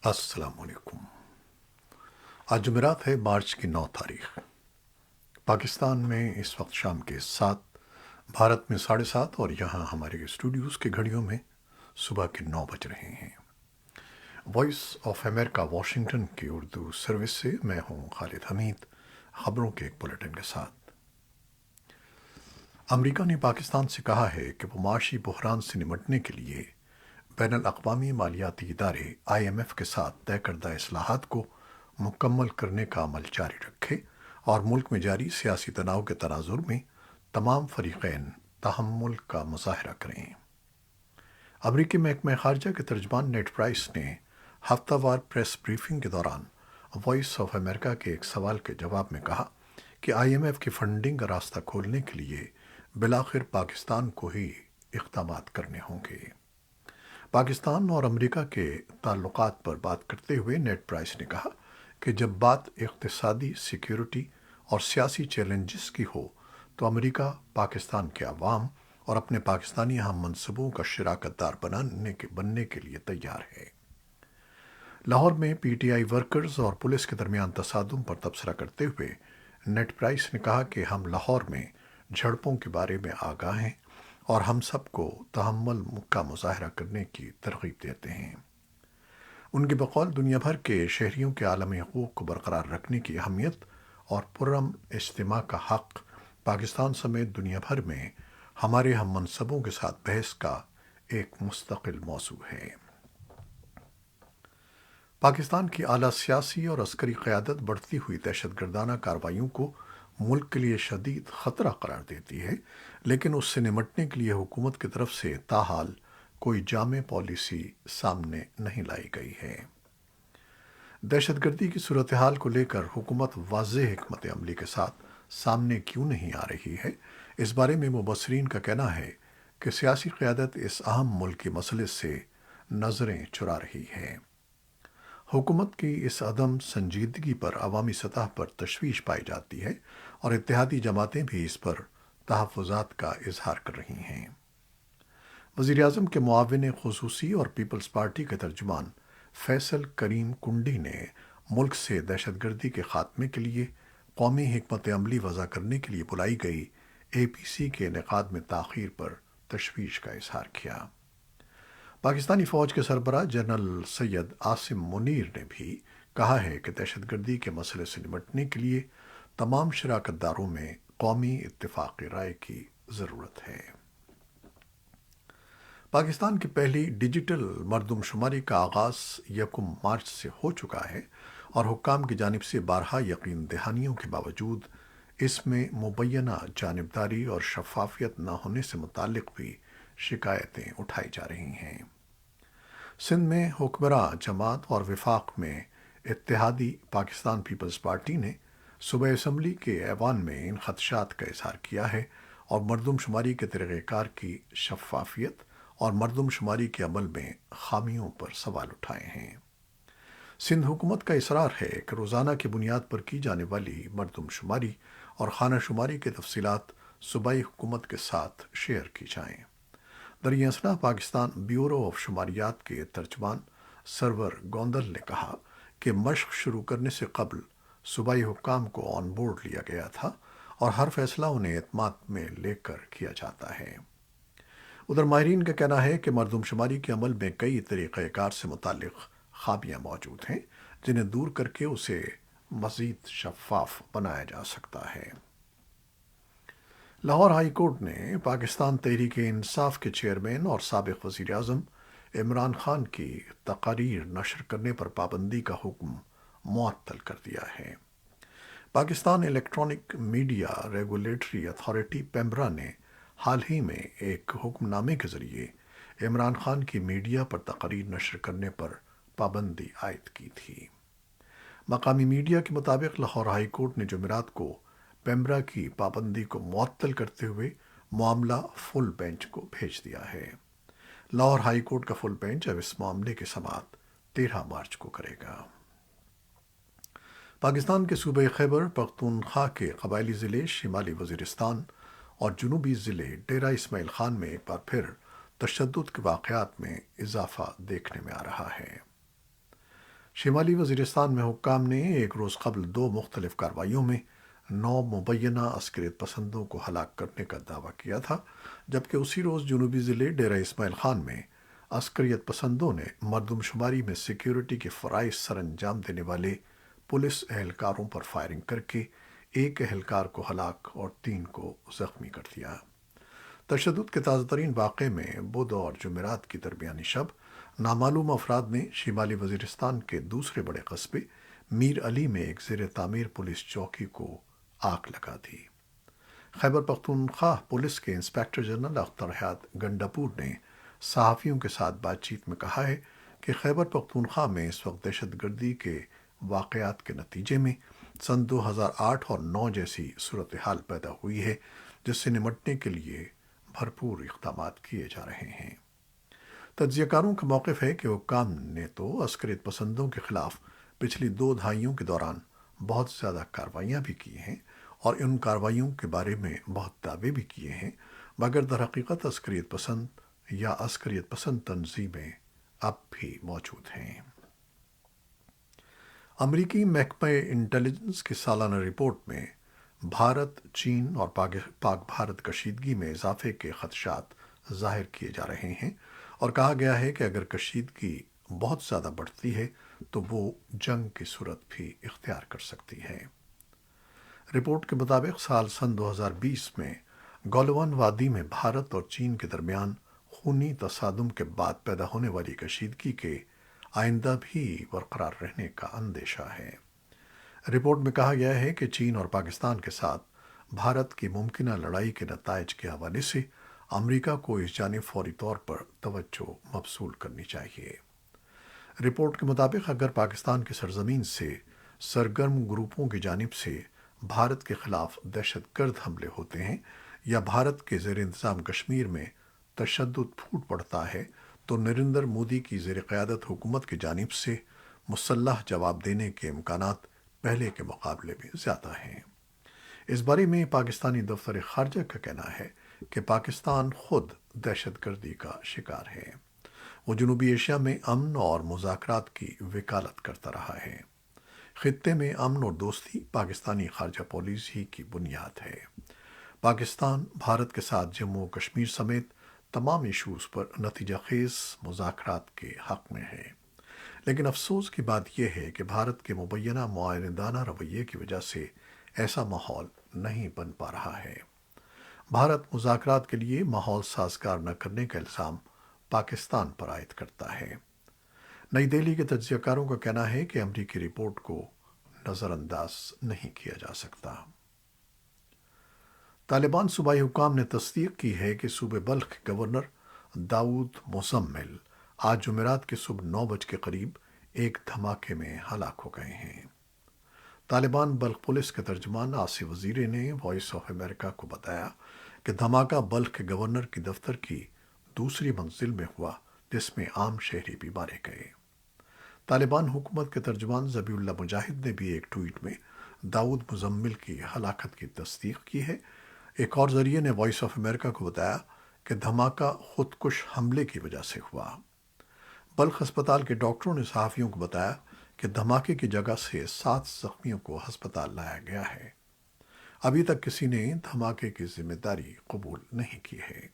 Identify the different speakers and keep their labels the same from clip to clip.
Speaker 1: السلام علیکم۔ آج جمعرات ہے، مارچ کی 9 تاریخ۔ پاکستان میں اس وقت شام کے 7، بھارت میں 7:30، اور یہاں ہمارے اسٹوڈیوز کی گھڑیوں میں صبح کے 9 بج رہے ہیں۔ وائس آف امریکہ واشنگٹن کی اردو سروس سے میں ہوں خالد حمید، خبروں کے ایک بلیٹن کے ساتھ۔ امریکہ نے پاکستان سے کہا ہے کہ وہ معاشی بحران سے نمٹنے کے لیے بین الاقوامی مالیاتی ادارے IMF کے ساتھ طے کردہ اصلاحات کو مکمل کرنے کا عمل جاری رکھے اور ملک میں جاری سیاسی تناؤ کے تناظر میں تمام فریقین تحمل کا مظاہرہ کریں۔ امریکی محکمہ خارجہ کے ترجمان نیڈ پرائس نے ہفتہ وار پریس بریفنگ کے دوران وائس آف امریکہ کے ایک سوال کے جواب میں کہا کہ IMF کی فنڈنگ کا راستہ کھولنے کے لیے بالآخر پاکستان کو ہی اقدامات کرنے ہوں گے۔ پاکستان اور امریکہ کے تعلقات پر بات کرتے ہوئے نیڈ پرائس نے کہا کہ جب بات اقتصادی، سیکیورٹی اور سیاسی چیلنجز کی ہو تو امریکہ پاکستان کے عوام اور اپنے پاکستانی ہم منصبوں کا شراکت دار بننے کے لیے تیار ہے۔ لاہور میں PTI ورکرز اور پولیس کے درمیان تصادم پر تبصرہ کرتے ہوئے نیڈ پرائس نے کہا کہ ہم لاہور میں جھڑپوں کے بارے میں آگاہ ہیں اور ہم سب کو تحمل کا مظاہرہ کرنے کی ترغیب دیتے ہیں۔ ان کے بقول دنیا بھر کے شہریوں کے عالمی حقوق کو برقرار رکھنے کی اہمیت اور پرامن اجتماع کا حق پاکستان سمیت دنیا بھر میں ہمارے ہم منصبوں کے ساتھ بحث کا ایک مستقل موضوع ہے۔ پاکستان کی اعلیٰ سیاسی اور عسکری قیادت بڑھتی ہوئی دہشت گردانہ کارروائیوں کو ملک کے لیے شدید خطرہ قرار دیتی ہے، لیکن اس سے نمٹنے کے لیے حکومت کی طرف سے تاحال کوئی جامع پالیسی سامنے نہیں لائی گئی ہے۔ دہشت گردی کی صورتحال کو لے کر حکومت واضح حکمت عملی کے ساتھ سامنے کیوں نہیں آ رہی ہے، اس بارے میں مبصرین کا کہنا ہے کہ سیاسی قیادت اس اہم ملکی مسئلے سے نظریں چرا رہی ہے۔ حکومت کی اس عدم سنجیدگی پر عوامی سطح پر تشویش پائی جاتی ہے اور اتحادی جماعتیں بھی اس پر تحفظات کا اظہار کر رہی ہیں۔ وزیر اعظم کے معاون خصوصی اور پیپلز پارٹی کے ترجمان فیصل کریم کنڈی نے ملک سے دہشت گردی کے خاتمے کے لیے قومی حکمت عملی وضع کرنے کے لیے بلائی گئی APC کے انعقاد میں تاخیر پر تشویش کا اظہار کیا۔ پاکستانی فوج کے سربراہ جنرل سید عاصم منیر نے بھی کہا ہے کہ دہشت گردی کے مسئلے سے نمٹنے کے لیے تمام شراکت داروں میں قومی اتفاقی رائے کی ضرورت ہے۔ پاکستان کی پہلی ڈیجیٹل مردم شماری کا آغاز 1 مارچ سے ہو چکا ہے اور حکام کی جانب سے بارہا یقین دہانیوں کے باوجود اس میں مبینہ جانبداری اور شفافیت نہ ہونے سے متعلق بھی شکایتیں اٹھائی جا رہی ہیں۔ سندھ میں حکمراں جماعت اور وفاق میں اتحادی پاکستان پیپلز پارٹی نے صوبائی اسمبلی کے ایوان میں ان خدشات کا اظہار کیا ہے اور مردم شماری کے طریقہ کار کی شفافیت اور مردم شماری کے عمل میں خامیوں پر سوال اٹھائے ہیں۔ سندھ حکومت کا اصرار ہے کہ روزانہ کی بنیاد پر کی جانے والی مردم شماری اور خانہ شماری کی تفصیلات صوبائی حکومت کے ساتھ شیئر کی جائیں۔ دریں اثنا پاکستان بیورو آف شماریات کے ترجمان سرور گوندل نے کہا کہ مشق شروع کرنے سے قبل صوبائی حکام کو آن بورڈ لیا گیا تھا اور ہر فیصلہ انہیں اعتماد میں لے کر کیا جاتا ہے۔ ادھر ماہرین کا کہنا ہے کہ مردم شماری کے عمل میں کئی طریقہ کار سے متعلق خامیاں موجود ہیں جنہیں دور کر کے اسے مزید شفاف بنایا جا سکتا ہے۔ لاہور ہائی کورٹ نے پاکستان تحریک انصاف کے چیئرمین اور سابق وزیر اعظم عمران خان کی تقاریر نشر کرنے پر پابندی کا حکم معطل کر دیا ہے۔ Pakistan electronic media regulatory authority PEMRA نے حال ہی میں ایک حکم نامے کے ذریعے عمران خان کی میڈیا پر تقاریر نشر کرنے پر پابندی عائد کی تھی۔ مقامی میڈیا کے مطابق لاہور ہائی کورٹ نے جمعرات کو پیمرا کی پابندی کو معطل کرتے ہوئے معاملہ فل بینچ کو بھیج دیا ہے۔ لاہور ہائی کورٹ کا فل بینچ اب اس معاملے کی سماعت 13 مارچ کو کرے گا۔ پاکستان کے صوبہ خیبر پختونخوا کے قبائلی ضلع شمالی وزیرستان اور جنوبی ضلع ڈیرہ اسماعیل خان میں ایک بار پھر تشدد کے واقعات میں اضافہ دیکھنے میں آ رہا ہے۔ شمالی وزیرستان میں حکام نے ایک روز قبل دو مختلف کارروائیوں میں 9 مبینہ عسکریت پسندوں کو ہلاک کرنے کا دعویٰ کیا تھا، جبکہ اسی روز جنوبی ضلع ڈیرہ اسماعیل خان میں عسکریت پسندوں نے مردم شماری میں سیکیورٹی کے فرائض سر انجام دینے والے پولیس اہلکاروں پر فائرنگ کر کے ایک اہلکار کو ہلاک اور 3 کو زخمی کر دیا۔ تشدد کے تازہ ترین واقعے میں بدھ اور جمعرات کی درمیانی شب نامعلوم افراد نے شمالی وزیرستان کے دوسرے بڑے قصبے میر علی میں ایک زیر تعمیر پولیس چوکی کو آگ لگا دی۔ خیبر پختونخوا پولیس کے انسپکٹر جنرل اختر حیات گنڈاپور نے صحافیوں کے ساتھ بات چیت میں کہا ہے کہ خیبر پختونخوا میں اس وقت دہشت گردی کے واقعات کے نتیجے میں سن 2008 اور 9 جیسی صورتحال پیدا ہوئی ہے، جس سے نمٹنے کے لیے بھرپور اقدامات کیے جا رہے ہیں۔ تجزیہ کاروں کا موقف ہے کہ حکام نے تو عسکریت پسندوں کے خلاف پچھلی 2 دہائیوں کے دوران بہت زیادہ کارروائیاں بھی کی ہیں اور ان کارروائیوں کے بارے میں بہت دعوے بھی کیے ہیں، مگر در حقیقت عسکریت پسند یا عسکریت پسند تنظیمیں اب بھی موجود ہیں۔ امریکی محکمہ انٹیلیجنس کی سالانہ رپورٹ میں بھارت، چین اور پاک بھارت کشیدگی میں اضافے کے خدشات ظاہر کیے جا رہے ہیں، اور کہا گیا ہے کہ اگر کشیدگی بہت زیادہ بڑھتی ہے تو وہ جنگ کی صورت بھی اختیار کر سکتی ہے۔ رپورٹ کے مطابق سن 2020 میں گولوان وادی میں بھارت اور چین کے درمیان خونی تصادم کے بعد پیدا ہونے والی کشیدگی کے آئندہ بھی برقرار رہنے کا اندیشہ ہے۔ رپورٹ میں کہا گیا ہے کہ چین اور پاکستان کے ساتھ بھارت کی ممکنہ لڑائی کے نتائج کے حوالے سے امریکہ کو اس جانب فوری طور پر توجہ مبذول کرنی چاہیے۔ رپورٹ کے مطابق اگر پاکستان کی سرزمین سے سرگرم گروپوں کی جانب سے بھارت کے خلاف دہشت گرد حملے ہوتے ہیں یا بھارت کے زیر انتظام کشمیر میں تشدد پھوٹ پڑتا ہے تو نریندر مودی کی زیر قیادت حکومت کی جانب سے مسلح جواب دینے کے امکانات پہلے کے مقابلے میں زیادہ ہیں۔ اس بارے میں پاکستانی دفتر خارجہ کا کہنا ہے کہ پاکستان خود دہشت گردی کا شکار ہے۔ وہ جنوبی ایشیا میں امن اور مذاکرات کی وکالت کرتا رہا ہے۔ خطے میں امن اور دوستی پاکستانی خارجہ پالیسی کی بنیاد ہے۔ پاکستان بھارت کے ساتھ جموں و کشمیر سمیت تمام ایشوز پر نتیجہ خیز مذاکرات کے حق میں ہے، لیکن افسوس کی بات یہ ہے کہ بھارت کے مبینہ معاندانہ رویے کی وجہ سے ایسا ماحول نہیں بن پا رہا ہے۔ بھارت مذاکرات کے لیے ماحول سازگار نہ کرنے کا الزام پاکستان پر عائد کرتا ہے۔ نئی دہلی کے تجزیہ کاروں کا کہنا ہے کہ امریکی رپورٹ کو نظر انداز نہیں کیا جا سکتا۔ طالبان صوبائی حکام نے تصدیق کی ہے کہ صوبے بلخ کے گورنر داؤد مزمل آج جمعرات کے صبح 9 بج کے قریب ایک دھماکے میں ہلاک ہو گئے ہیں۔ طالبان بلخ پولیس کے ترجمان آصف وزیری نے وائس آف امریکہ کو بتایا کہ دھماکہ بلخ کے گورنر کی دفتر کی دوسری منزل میں ہوا، جس میں عام شہری بھی مارے گئے۔ طالبان حکومت کے ترجمان ذبیح اللہ مجاہد نے بھی ایک ٹویٹ میں داؤد مزمل کی ہلاکت کی تصدیق کی ہے۔ ایک اور ذریعے نے وائس آف امریکہ کو بتایا کہ دھماکہ خودکش حملے کی وجہ سے ہوا۔ بلخ ہسپتال کے ڈاکٹروں نے صحافیوں کو بتایا کہ دھماکے کی جگہ سے 7 زخمیوں کو ہسپتال لایا گیا ہے۔ ابھی تک کسی نے دھماکے کی ذمہ داری قبول نہیں کی ہے۔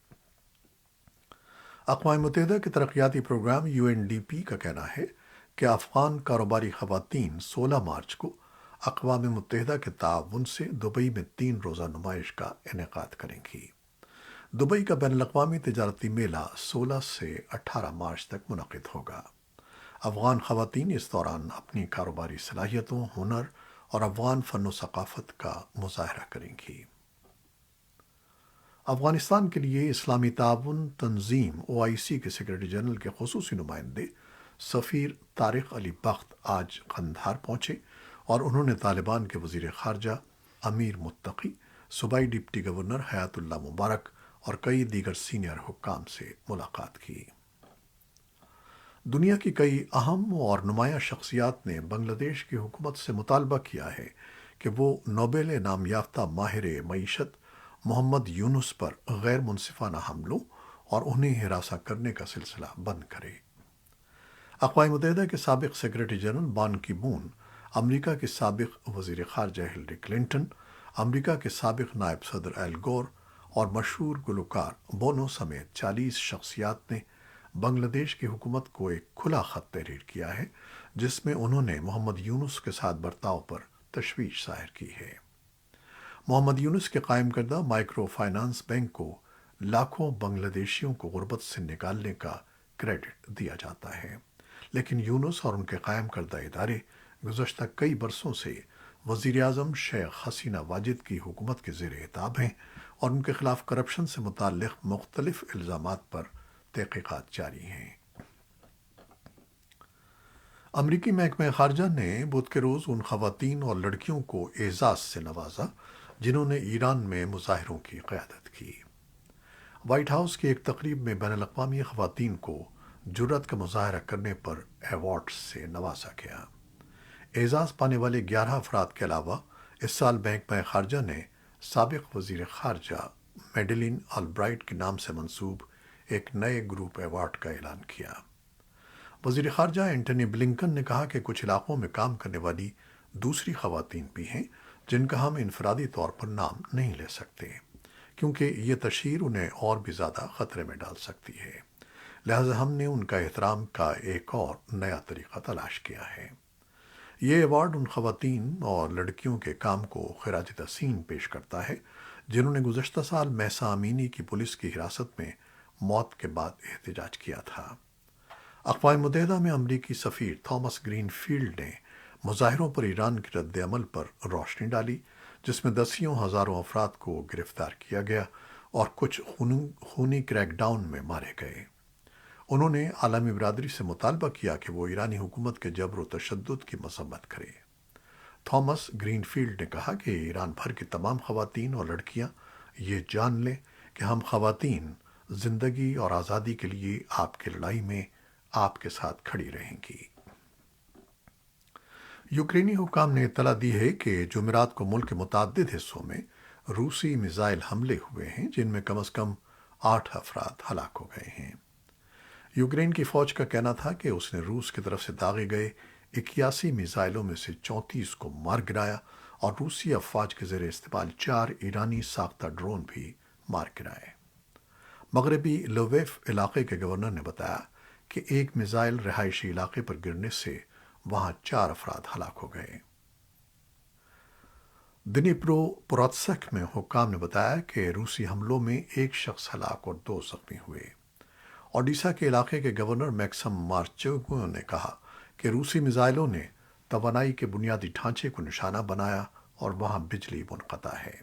Speaker 1: اقوام متحدہ کے ترقیاتی پروگرام UNDP کا کہنا ہے کہ افغان کاروباری خواتین 16 مارچ کو اقوام متحدہ کے تعاون سے دبئی میں 3 روزہ نمائش کا انعقاد کریں گی۔ دبئی کا بین الاقوامی تجارتی میلہ 16 سے 18 مارچ تک منعقد ہوگا۔ افغان خواتین اس دوران اپنی کاروباری صلاحیتوں، ہنر اور افغان فن و ثقافت کا مظاہرہ کریں گی۔ افغانستان کے لیے اسلامی تعاون تنظیم OIC کے سیکرٹری جنرل کے خصوصی نمائندے سفیر طارق علی بخت آج قندھار پہنچے اور انہوں نے طالبان کے وزیر خارجہ امیر متقی، صوبائی ڈپٹی گورنر حیات اللہ مبارک اور کئی دیگر سینئر حکام سے ملاقات کی۔ دنیا کی کئی اہم اور نمایاں شخصیات نے بنگلہ دیش کی حکومت سے مطالبہ کیا ہے کہ وہ نوبل انعام یافتہ ماہر معیشت محمد یونس پر غیر منصفانہ حملوں اور انہیں ہراساں کرنے کا سلسلہ بند کرے۔ اقوام متحدہ کے سابق سیکرٹری جنرل بان کی مون، امریکہ کے سابق وزیر خارجہ ہلری کلنٹن، امریکہ کے سابق نائب صدر ایل گور اور مشہور گلوکار بونو سمیت 40 شخصیات نے بنگلہ دیش کی حکومت کو ایک کھلا خط تحریر کیا ہے، جس میں انہوں نے محمد یونس کے ساتھ برتاؤ پر تشویش ظاہر کی ہے۔ محمد یونس کے قائم کردہ مائکرو فائنانس بینک کو لاکھوں بنگلہ دیشیوں کو غربت سے نکالنے کا کریڈٹ دیا جاتا ہے، لیکن یونس اور ان کے قائم کردہ ادارے گزشتہ کئی برسوں سے وزیر اعظم شیخ حسینہ واجد کی حکومت کے زیر اعتاب ہیں اور ان کے خلاف کرپشن سے متعلق مختلف الزامات پر تحقیقات جاری ہیں۔ امریکی محکمہ خارجہ نے بدھ کے روز ان خواتین اور لڑکیوں کو اعزاز سے نوازا جنہوں نے ایران میں مظاہروں کی قیادت کی۔ وائٹ ہاؤس کی ایک تقریب میں بین الاقوامی خواتین کو جرأت کا مظاہرہ کرنے پر ایوارڈ سے نوازا گیا۔ اعزاز پانے والے 11 افراد کے علاوہ اس سال محکمہ خارجہ نے سابق وزیر خارجہ میڈلین آلبرائٹ کے نام سے منسوب ایک نئے گروپ ایوارڈ کا اعلان کیا۔ وزیر خارجہ اینٹنی بلنکن نے کہا کہ کچھ علاقوں میں کام کرنے والی دوسری خواتین بھی ہیں جن کا ہم انفرادی طور پر نام نہیں لے سکتے، کیونکہ یہ تشہیر انہیں اور بھی زیادہ خطرے میں ڈال سکتی ہے، لہذا ہم نے ان کا احترام کا ایک اور نیا طریقہ تلاش کیا ہے۔ یہ ایوارڈ ان خواتین اور لڑکیوں کے کام کو خراج تحسین پیش کرتا ہے جنہوں نے گزشتہ سال مہسا امینی کی پولیس کی حراست میں موت کے بعد احتجاج کیا تھا۔ اقوام متحدہ میں امریکی سفیر تھامس گرین فیلڈ نے مظاہروں پر ایران کے رد عمل پر روشنی ڈالی، جس میں دسیوں ہزاروں افراد کو گرفتار کیا گیا اور کچھ خونی کریک ڈاؤن میں مارے گئے۔ انہوں نے عالمی برادری سے مطالبہ کیا کہ وہ ایرانی حکومت کے جبر و تشدد کی مذمت کرے۔ تھامس گرین فیلڈ نے کہا کہ ایران بھر کی تمام خواتین اور لڑکیاں یہ جان لیں کہ ہم خواتین زندگی اور آزادی کے لیے آپ کی لڑائی میں آپ کے ساتھ کھڑی رہیں گی۔ یوکرینی حکام نے اطلاع دی ہے کہ جمعرات کو ملک کے متعدد حصوں میں روسی میزائل حملے ہوئے ہیں جن میں کم از کم 8 افراد ہلاک ہو گئے ہیں۔ یوکرین کی فوج کا کہنا تھا کہ اس نے روس کی طرف سے داغے گئے 81 میزائلوں میں سے 34 کو مار گرایا اور روسی افواج کے زیر استعمال 4 ایرانی ساختہ ڈرون بھی مار گرائے۔ مغربی لویف علاقے کے گورنر نے بتایا کہ ایک میزائل رہائشی علاقے پر گرنے سے وہاں 4 افراد ہلاک ہو گئے۔ دنیپرو پوراتسک میں حکام نے بتایا کہ روسی حملوں میں ایک شخص ہلاک اور 2 زخمی ہوئے۔ اوڈیشہ کے علاقے کے گورنر میکسم مارچینکو نے کہا کہ روسی میزائلوں نے توانائی کے بنیادی ڈھانچے کو نشانہ بنایا اور وہاں بجلی منقطع ہے۔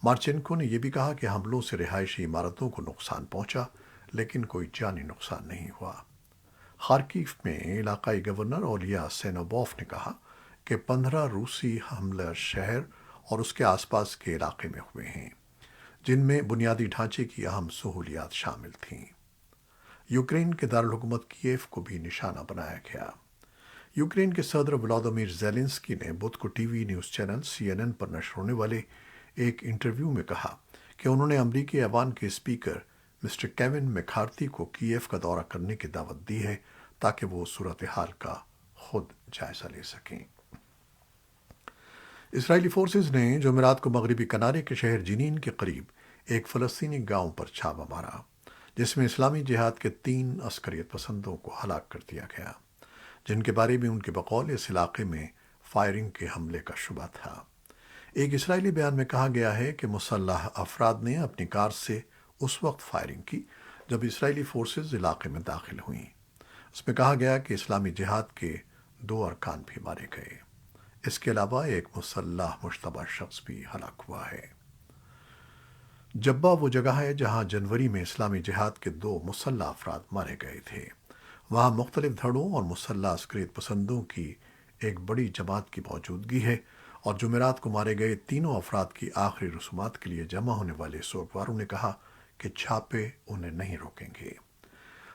Speaker 1: مارچینکو نے یہ بھی کہا کہ حملوں سے رہائشی عمارتوں کو نقصان پہنچا لیکن کوئی جانی نقصان نہیں ہوا۔ خارکیف میں علاقائی گورنر اولیا سینوبوف نے کہا کہ 15 روسی حملے شہر اور اس کے آس پاس کے علاقے میں ہوئے ہیں، جن میں بنیادی ڈھانچے کی اہم سہولیات شامل تھیں۔ یوکرین کے دارالحکومت کیف کو بھی نشانہ بنایا گیا۔ یوکرین کے صدر ولادیمیر زیلنسکی نے بدھ کو T V news channel CNN پر نشر ہونے والے ایک انٹرویو میں کہا کہ انہوں نے امریکی ایوان کے اسپیکر مسٹر کیون میکارتھی کو کیف کا دورہ کرنے کی دعوت دی ہے تاکہ وہ صورتحال کا خود جائزہ لے سکیں۔ اسرائیلی فورسز نے جمعرات کو مغربی کنارے کے شہر جنین کے قریب ایک فلسطینی گاؤں پر چھاپہ مارا، جس میں اسلامی جہاد کے 3 عسکریت پسندوں کو ہلاک کر دیا گیا، جن کے بارے میں ان کے بقول اس علاقے میں فائرنگ کے حملے کا شبہ تھا۔ ایک اسرائیلی بیان میں کہا گیا ہے کہ مسلح افراد نے اپنی کار سے اس وقت فائرنگ کی جب اسرائیلی فورسز علاقے میں داخل ہوئیں۔ اس میں کہا گیا کہ اسلامی جہاد کے 2 ارکان بھی مارے گئے۔ اس کے علاوہ ایک مسلح مشتبہ شخص بھی ہلاک ہوا ہے۔ جبہ وہ جگہ ہے جہاں جنوری میں اسلامی جہاد کے 2 مسلح افراد مارے گئے تھے۔ وہاں مختلف دھڑوں اور مسلح عسکریت پسندوں کی ایک بڑی جماعت کی موجودگی ہے اور جمعرات کو مارے گئے تینوں افراد کی آخری رسومات کے لیے جمع ہونے والے سوگواروں نے کہا کہ چھاپے انہیں نہیں روکیں گے۔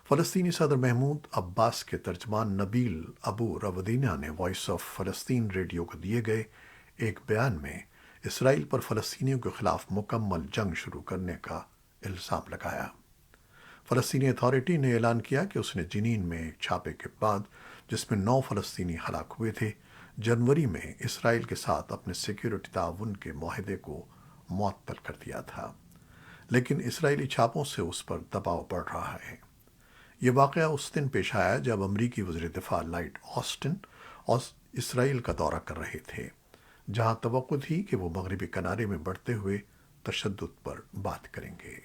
Speaker 1: فلسطینی صدر محمود عباس کے ترجمان نبیل ابو رودینہ نے وائس آف فلسطین ریڈیو کو دیے گئے ایک بیان میں اسرائیل پر فلسطینیوں کے خلاف مکمل جنگ شروع کرنے کا الزام لگایا۔ فلسطینی اتھارٹی نے اعلان کیا کہ اس نے جنین میں ایک چھاپے کے بعد جس میں 9 فلسطینی ہلاک ہوئے تھے، جنوری میں اسرائیل کے ساتھ اپنے سیکیورٹی تعاون کے معاہدے کو معطل کر دیا تھا، لیکن اسرائیلی چھاپوں سے اس پر دباؤ بڑھ رہا ہے۔ یہ واقعہ اس دن پیش آیا جب امریکی وزیر دفاع لائٹ آسٹن اور اسرائیل کا دورہ کر رہے تھے، جہاں توقع تھی کہ وہ مغربی کنارے میں بڑھتے ہوئے تشدد پر بات کریں گے۔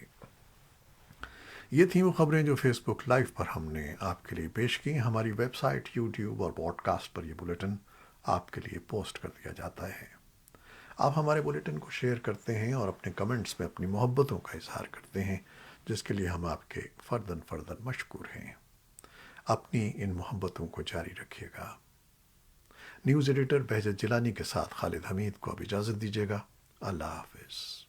Speaker 1: یہ تھیں وہ خبریں جو فیس بک لائیو پر ہم نے آپ کے لیے پیش کی۔ ہماری ویب سائٹ، یوٹیوب اور پوڈ کاسٹ پر یہ بلیٹن آپ کے لیے پوسٹ کر دیا جاتا ہے۔ آپ ہمارے بلیٹن کو شیئر کرتے ہیں اور اپنے کمنٹس میں اپنی محبتوں کا اظہار کرتے ہیں، جس کے لیے ہم آپ کے فرداً مشکور ہیں۔ اپنی ان محبتوں کو جاری رکھیے گا۔ نیوز ایڈیٹر بہجت جیلانی کے ساتھ خالد حمید کو اب اجازت دیجیے گا۔ اللہ حافظ۔